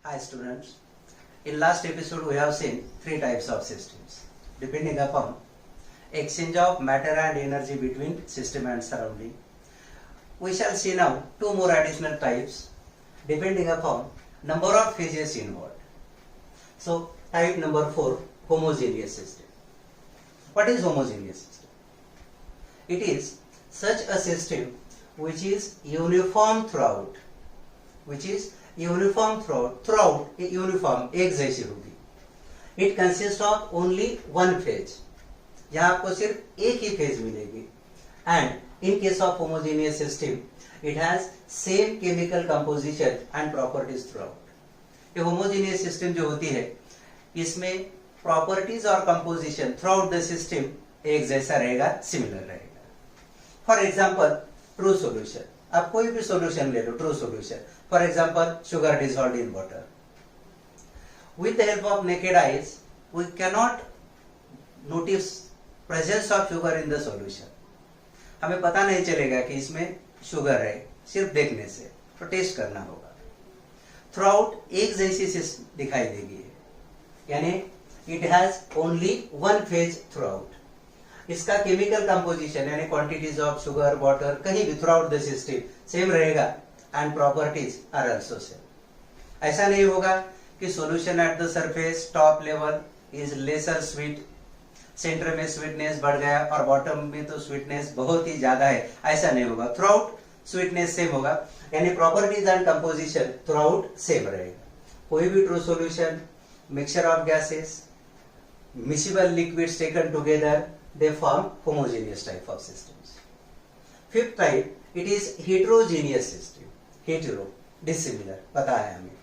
Hi students, in last episode we have seen three types of systems depending upon exchange of matter and energy between system and surrounding. We shall see now two more additional types depending upon number of phases involved. So type number 4, homogeneous system. What is homogeneous system? It is such a system which is uniform throughout, throughout uniform एक जैसी होगी. It consists of only one phase. यहाँ आपको सिर्फ एक ही phase मिलेगी. And in case of homogeneous system, it has same chemical composition and properties throughout. ये homogeneous system जो होती है, इसमें properties और composition throughout the system एक जैसा रहेगा, similar रहेगा. For example, true solution. आप कोई भी solution ले लो, true solution. For example, sugar dissolved in water. With the help of naked eyes, we cannot notice presence of sugar in the solution. हमें पता नहीं चलेगा कि इसमें शुगर है, सिर्फ देखने से. तो टेस्ट करना होगा. थ्रूआउट एक जैसी दिखाई देगी, यानी it has only one phase throughout. इसका केमिकल कंपोजिशन यानी क्वांटिटीज ऑफ शुगर, वाटर कहीं भी थ्रूआउट द सिस्टम सेम रहेगा and properties are also same. ऐसा नहीं होगा कि solution at the surface top level is lesser sweet, centre में स्वीटनेस बढ़ गया और बॉटम में तो स्वीटनेस बहुत ही ज्यादा है. ऐसा नहीं होगा. थ्रूआउट स्वीटनेस सेम होगा, यानी properties and composition throughout same रहेगा. कोई भी true solution, mixture of gases, miscible liquids taken together, they form homogeneous type of systems. Fifth type, it is heterogeneous system. Hetero, dissimilar, पता है हमें.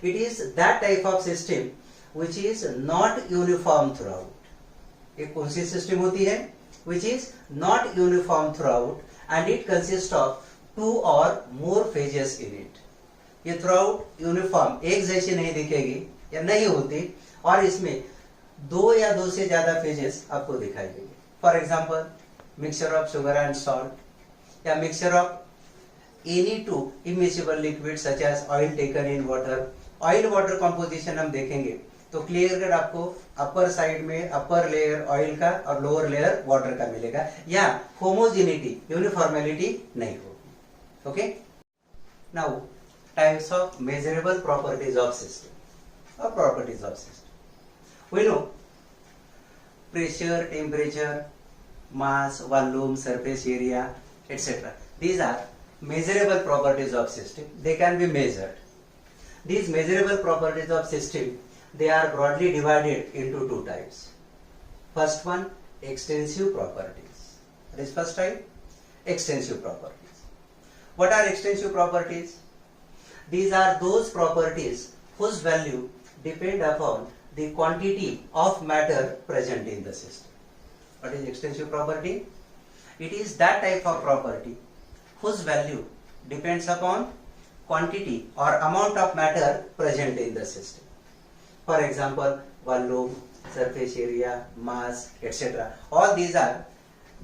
It is that type of system which is not uniform throughout. एक कौन सी system होती है? Which is not uniform throughout and it consists of two or more phases in it. ये throughout uniform एक जैसी नहीं दिखेगी या नहीं होती और इसमें दो या दो से ज्यादा फेजेस आपको दिखाई देंगे. For example, mixture of sugar and salt या mixture of any two immiscible liquid such as oil taken in water. Oil water composition हम देखेंगे तो क्लियर कट आपको अपर साइड में अपर लेयर ऑयल का और लोअर लेयर वाटर का मिलेगा. या होमोजेनिटी, यूनिफॉर्मेलिटी नहीं होगी. Okay, now types of measurable properties of system और properties of system. We know pressure, temperature, mass, volume, surface area, etc. These are measurable properties of system. They can be measured. These measurable properties of system, they are broadly divided into two types. First one, extensive properties. What is first type? Extensive properties. What are extensive properties? These are those properties whose value depend upon the quantity of matter present in the system. What is extensive property? It is that type of property whose value depends upon quantity or amount of matter present in the system. For example, volume, surface area, mass, etc. All these are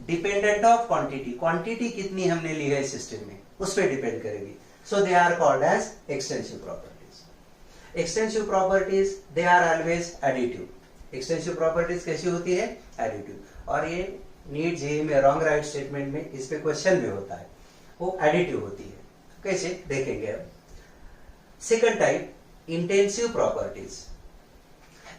dependent of quantity. Quantity कितनी हमने ली है system में, उस पर depend करेगी. So they are called as extensive properties. Extensive properties, they are always additive. Extensive properties कैसी होती है? एडिटिव. और ये नीट जेईई में रॉन्ग राइट स्टेटमेंट में इस पे क्वेश्चन भी होता है, वो एडिटिव होती है. कैसे देखेंगे अब. Second type, intensive properties.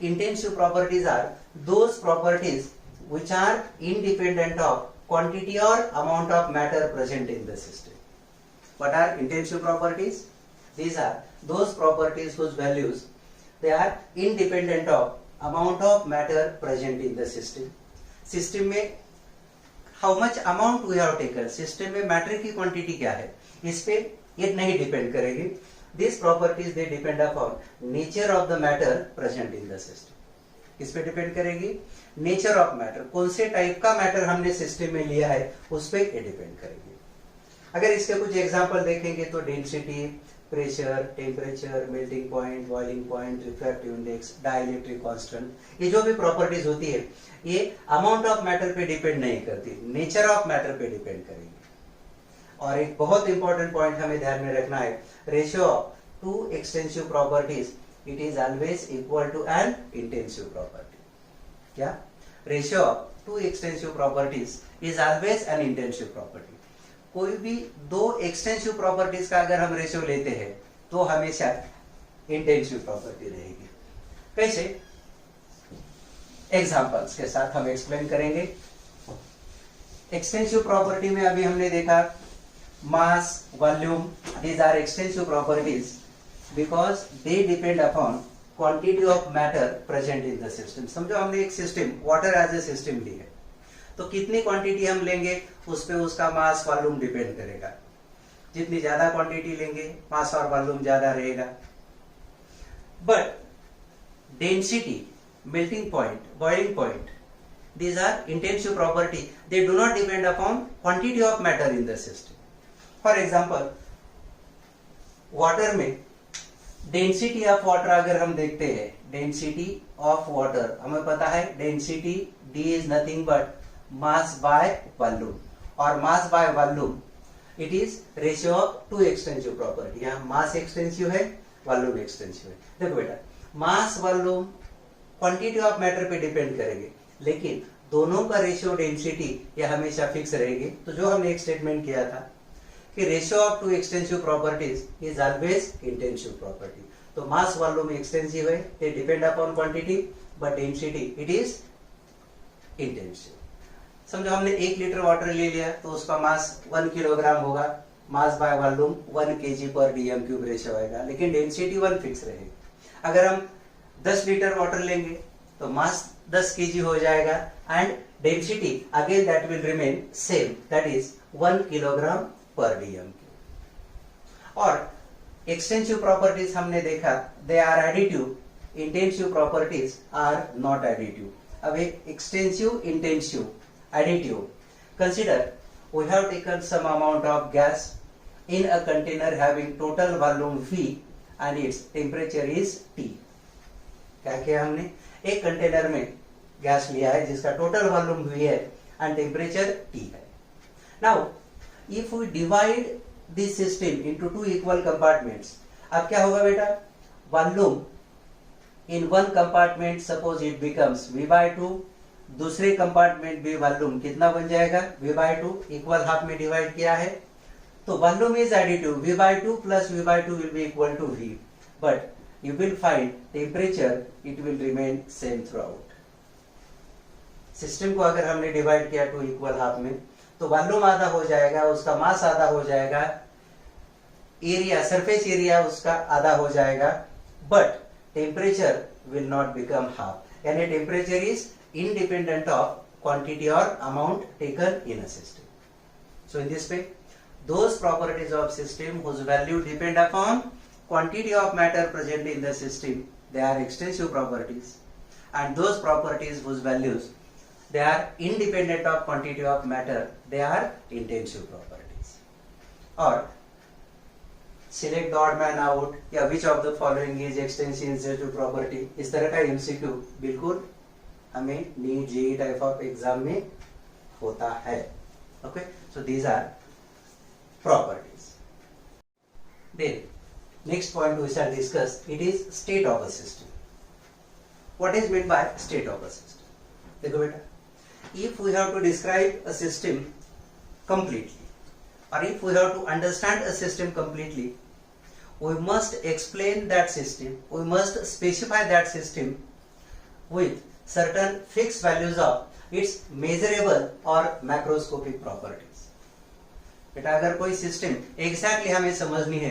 Intensive properties are those properties which are independent of quantity और amount of matter present in the system. What are intensive properties? These are those properties whose values, they are independent of amount of matter present in the system. System में how much amount we have taken, system में matter की quantity क्या है, इस पे ये नहीं depend करेगी. These properties they depend upon nature of the matter present in the system. किस पे depend करेगी? Nature of matter. कौन से टाइप का मैटर हमने सिस्टम में लिया है उस पे ये डिपेंड करेगी. अगर इसके कुछ एग्जांपल देखेंगे तो density, pressure, temperature, melting point, boiling point, refractive index, dielectric constant, ये जो भी प्रॉपर्टीज होती है ये अमाउंट ऑफ मैटर पे डिपेंड नहीं करती, नेचर ऑफ मैटर पे डिपेंड करेगी. और एक बहुत इंपॉर्टेंट पॉइंट हमें ध्यान में रखना है, ratio of two extensive properties, it is always equal to an intensive property. क्या? Ratio of two extensive properties is always an intensive property. कोई भी दो extensive properties का अगर हम रेशियो लेते हैं तो हमेशा इंटेंसिव प्रॉपर्टी रहेगी. कैसे? एग्जांपल्स के साथ हम एक्सप्लेन करेंगे. एक्सटेंसिव प्रॉपर्टी में अभी हमने देखा मास, volume, these are extensive properties because they depend upon quantity of matter present in the system. समझो हमने एक system water as a system ली है, तो कितनी क्वांटिटी हम लेंगे उस पे उसका मास वॉल्यूम डिपेंड करेगा. जितनी ज्यादा क्वांटिटी लेंगे मास और वॉल्यूम ज्यादा रहेगा. But density, melting point, boiling point, these are intensive property. They do not depend upon quantity of matter in the system. For example, water में डेंसिटी ऑफ वाटर अगर हम देखते हैं, डेंसिटी ऑफ वाटर हमें पता है density D is nothing but mass by volume, और mass by volume it is ratio of two extensive property. यहाँ mass एक्सटेंसिव है, वॉल्यूम एक्सटेंसिव है. देखो बेटा, mass volume quantity of matter पे डिपेंड करेंगे, लेकिन दोनों का रेशियो डेंसिटी ये हमेशा फिक्स रहेगी. तो जो हमने एक स्टेटमेंट किया था कि ratio of two extensive properties is always intensive property. तो मास वॉल्यूम एक्सटेंसिव है, दे depend upon quantity, but density it is intensive. समझो हमने 1 लीटर वाटर ले लिया तो उसका मास 1 किलोग्राम होगा, मास बाय वॉल्यूम 1 kg पर dm क्यूब रेशियो आएगा, लेकिन डेंसिटी 1 फिक्स रहेगी. अगर हम 10 लीटर वाटर लेंगे तो मास 10 kg हो जाएगा and density again that will remain same, that is 1 kilogram पर dm क्यूब. और एक्सटेंसिव प्रॉपर्टीज हमने देखा, they are additive, intensive properties are not additive. अब extensive, intensive, additive. Consider we have taken some amount of gas in a container having total volume V and its temperature is T. क्या किया हमने? एक container में gas लिया है जिसका total volume V है एंड टेम्परेचर T है. Now, if we divide this system into two equal compartments, अब क्या होगा बेटा? Volume in one compartment suppose it becomes V by 2, दूसरे कंपार्टमेंट में वॉल्यूम कितना बन जाएगा? V by 2. इक्वल हाफ में डिवाइड किया है तो volume is additive. V by 2 plus V by 2 will be equal to V, but you will find temperature it will remain same throughout. System को अगर हमने डिवाइड किया two equal half में तो वॉल्यूम आधा हो जाएगा, उसका मास आधा हो जाएगा, एरिया, सरफेस एरिया उसका आधा हो जाएगा, but temperature will not become half. यानी temperature is independent of quantity or amount taken in a system. So in this way, those properties of system whose value depend upon quantity of matter present in the system, they are extensive properties, and those properties whose values they are independent of quantity of matter, they are intensive properties. Or select the odd man out, या which of the following is extensive property. इस तरह का MCQ बिल्कुल हमें NEET JEE type of exam में होता है. Okay, so these are properties. Then next point we shall discuss, it is state of a system. What is mean by state of a system? देखो बेटा, if we have to describe a system completely, और if we have to understand a system completely, we must explain that system, we must specify that system with certain fixed values of its measurable or macroscopic properties. बेटा अगर कोई system exactly हमें समझनी है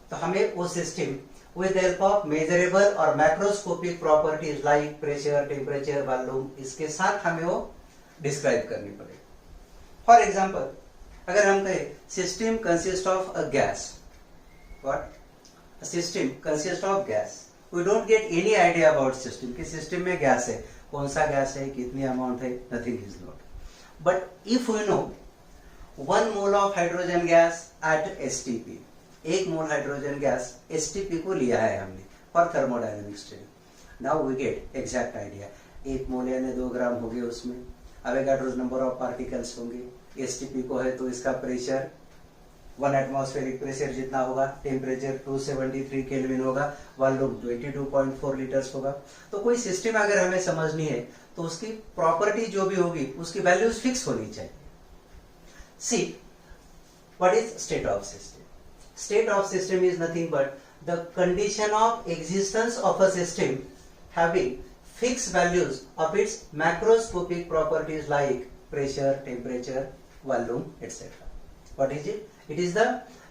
तो हमें वो system with the help of measurable और macroscopic properties like pressure, temperature, volume, इसके साथ हमें वो डिस्क्राइब करनी पड़ेगी. फॉर एग्जाम्पल, अगर हम कहें system consist of a gas, what? System consist of gas. We don't get any idea about system कि सिस्टम में गैस है, कौन सा गैस है, कितनी अमाउंट है, nothing is known. But if we know 1 mole of hydrogen gas at STP, 1 mole hydrogen gas STP को लिया है हमने for thermodynamic study. Now we get exact idea. 1 mole यानी 2 ग्राम हो गए, उसमें अवोगाड्रोस नंबर ऑफ पार्टिकल्स होंगे. STP को है तो इसका प्रेशर 1 एटमॉस्फेरिक प्रेशर जितना होगा, टेम्परेचर 273 केल्विन होगा, वॉल्यूम 22.4 लीटर्स होगा। तो कोई सिस्टम अगर हमें समझनी है तो उसकी प्रॉपर्टी जो भी होगी उसकी वैल्यूज फिक्स होनी चाहिए। See what is state of system? State of system is nothing but the condition of existence of a system having fixed values of its macroscopic properties like pressure, temperature, volume, etc. What is it? It is the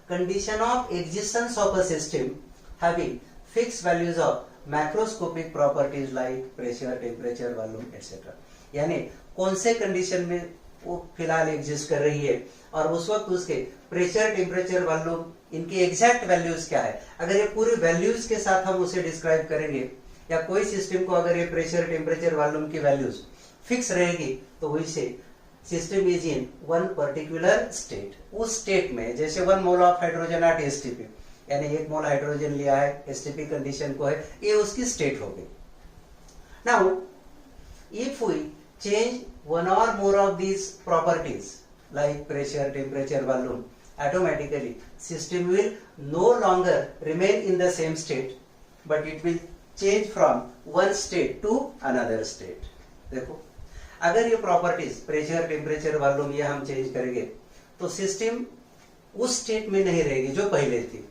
condition of existence of a system having fixed values of macroscopic properties like pressure, temperature, volume, etc. यानी कौन से condition में वो फिलहाल exist कर रही है और उस वक्त उसके प्रेशर, टेम्परेचर, वॉल्यूम इनकी एग्जैक्ट वैल्यूज क्या है। अगर ये पूरी वैल्यूज के साथ हम उसे डिस्क्राइब करेंगे या कोई सिस्टम को अगर ये प्रेशर, टेम्परेचर, वॉल्यूम की वैल्यूज फिक्स रहेगी तो वैसे system is in one particular state. उस स्टेट में जैसे 1 mole of hydrogen at STP, यानी 1 मोल हाइड्रोजन लिया है, एसटीपी कंडीशन को है, ये उसकी स्टेट हो गई। Now if we change one और more of these properties like pressure, temperature, volume, automatically system will no longer remain in the same state but it will change from one state to another state. देखो अगर ये properties pressure, temperature, volume ये हम change करेंगे तो system उस state में नहीं रहेगी जो पहले थी,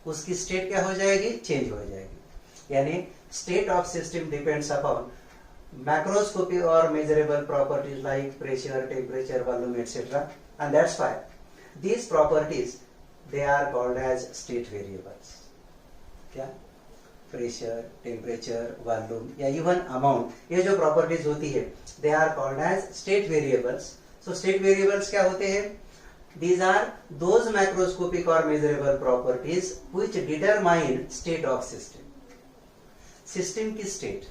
उसकी स्टेट क्या हो जाएगी? चेंज हो जाएगी। यानी state of system depends upon macroscopic और measurable properties like pressure, temperature, volume etcetera, and that's why these properties they are called as state variables. क्या? प्रेशर, टेम्परेचर, वॉल्यूम या इवन अमाउंट, ये जो प्रॉपर्टीज होती है they are called as state variables. So state variables क्या होते हैं? These are those macroscopic और measurable properties which determine state of system. System की स्टेट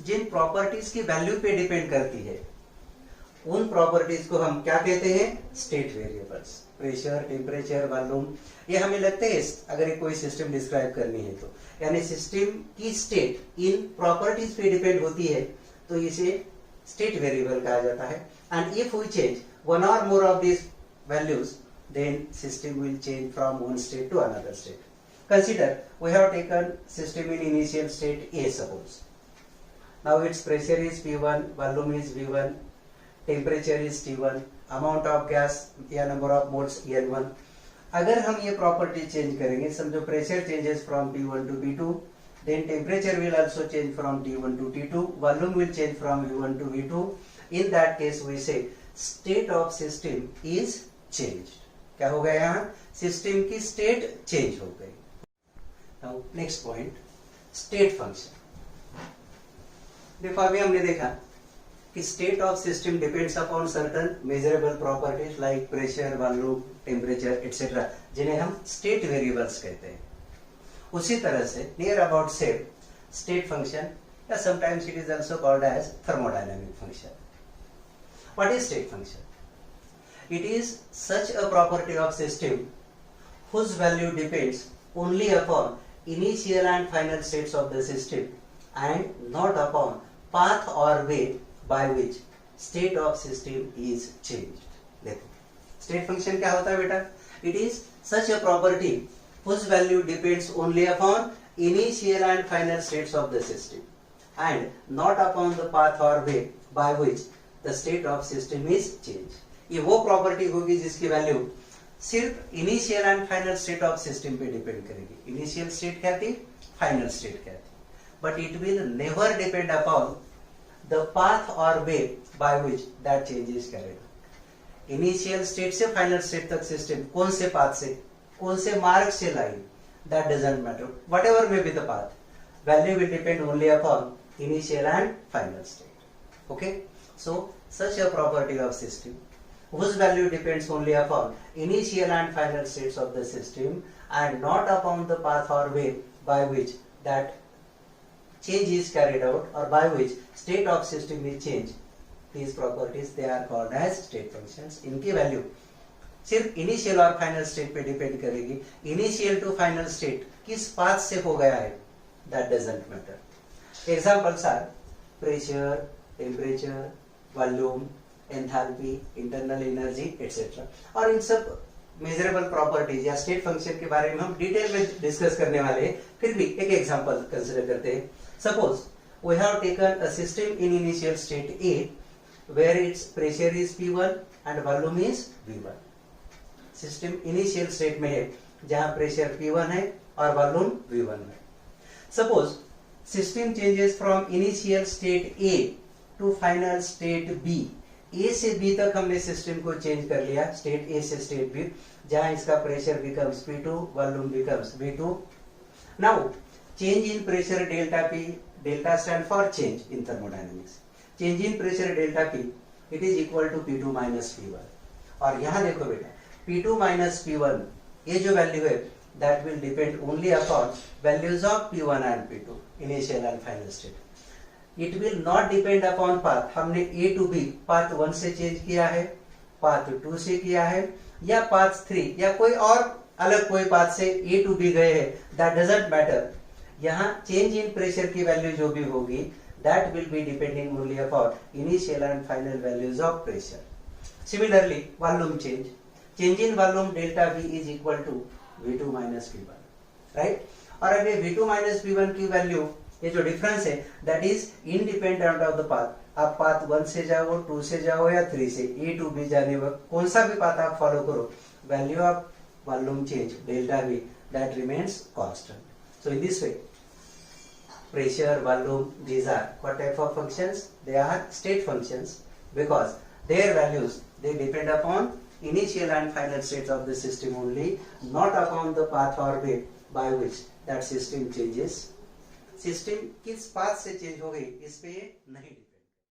जिन प्रॉपर्टीज की वैल्यू पे डिपेंड करती है उन प्रॉपर्टीज को हम क्या कहते हैं? State variables. Pressure, temperature, volume ये हमें लगते हैं अगर कोई सिस्टम डिस्क्राइब करनी है तो, यानी सिस्टम की स्टेट इन प्रॉपर्टीज पे डिपेंड होती है तो इसे स्टेट वेरिएबल कहा जाता है। And if we change one और more of this values then system will change from one state to another state. Consider we have taken system in initial state A suppose. Now its pressure is P1, volume is V1, temperature is T1, amount of gas या number of moles N1। अगर हम ये property change करेंगे, समझो pressure changes from P1 to P2, then temperature will also change from T1 to T2, volume will change from V1 to V2. In that case we say state of system is changed. क्या हो गया यहाँ? System की state change हो गई। Now next point, state function। देखो अभी हमने देखा कि state of system depends upon certain measurable properties like pressure, volume, temperature etcetera, जिन्हें हम स्टेट वेरिएबल्स कहते हैं। उसी तरह से near about same state function या sometimes it is also called as thermodynamic function. What is state function? It is such a property of system whose value depends only upon initial and final states of the system and not upon path or way by which state of system is changed। देखो state function क्या होता है बेटा? It is such a property whose value depends only upon initial and final states of the system and not upon the path or way by which the state of system is changed। ये वो property होगी जिसकी value सिर्फ initial and final state of system पे depend करेगी। Initial state क्या थी, final state क्या थी, but it will never depend upon the path और way by which that change is carried. Initial state से फाइनल स्टेट तक सिस्टम कौन से पाथ से, कौन से मार्ग से line, that doesn't matter, whatever may be the path, value will depend only upon initial and final state. Okay, so such a property of system whose value depends only upon initial and final states of the system and not upon the path or way by which that change is carried out or by which state of system is changed, these properties they are called as state functions। इनकी value सिर्फ initial और final state पे depend करेगी। Initial to final state किस path से हो गया है, that doesn't matter। Examples are pressure, temperature, volume, enthalpy, internal energy etcetera. और इन सब मेजरेबल प्रॉपर्टीज या स्टेट फंक्शन के बारे में हम डिटेल में डिस्कस करने वाले हैं, फिर भी एक एग्जांपल कंसीडर करते हैं. Suppose we have taken a system in initial state A where its pressure is P1 and volume is V1. System initial state में है जहां प्रेशर P1 है और वॉल्यूम V1 है. Suppose system changes from initial state A to final state B. A से B तक हमने system को चेंज कर लिया, स्टेट A से स्टेट B, जहां इसका pressure becomes P2, volume becomes V2. Now change in pressure delta P, delta stand for change in thermodynamics. Change in pressure delta P it is equal to P2 minus P1. और यहां देखो बेटा, P2 minus P1 ये जो value है that will depend only upon values of P1 and P2 initial and final state. It will not depend upon path. हमने A to B path 1 से change किया है, path 2 से किया है, या path 3 या कोई और अलग कोई path से A to B गए हैं, that doesn't matter. यहाँ change in pressure की वैल्यू जो भी होगी that will be depending only upon initial and final values of pressure. Similarly, volume change. Change in volume delta V is equal to V2 minus P1, right. और अब ये V2 minus P1 की value, ये जो difference है that is independent of the path. आप path 1 से जाओ, 2 से जाओ या 3 से, A to B जाने वक्त कौन सा भी पाथ आप फॉलो करो, value of volume change delta V that remains constant. So in this way pressure, volume, these are what type of functions? They are state functions because their values they depend upon initial and final states of the system only, not upon the path or way by which that system changes. System किस path से change हो गई इस पे नहीं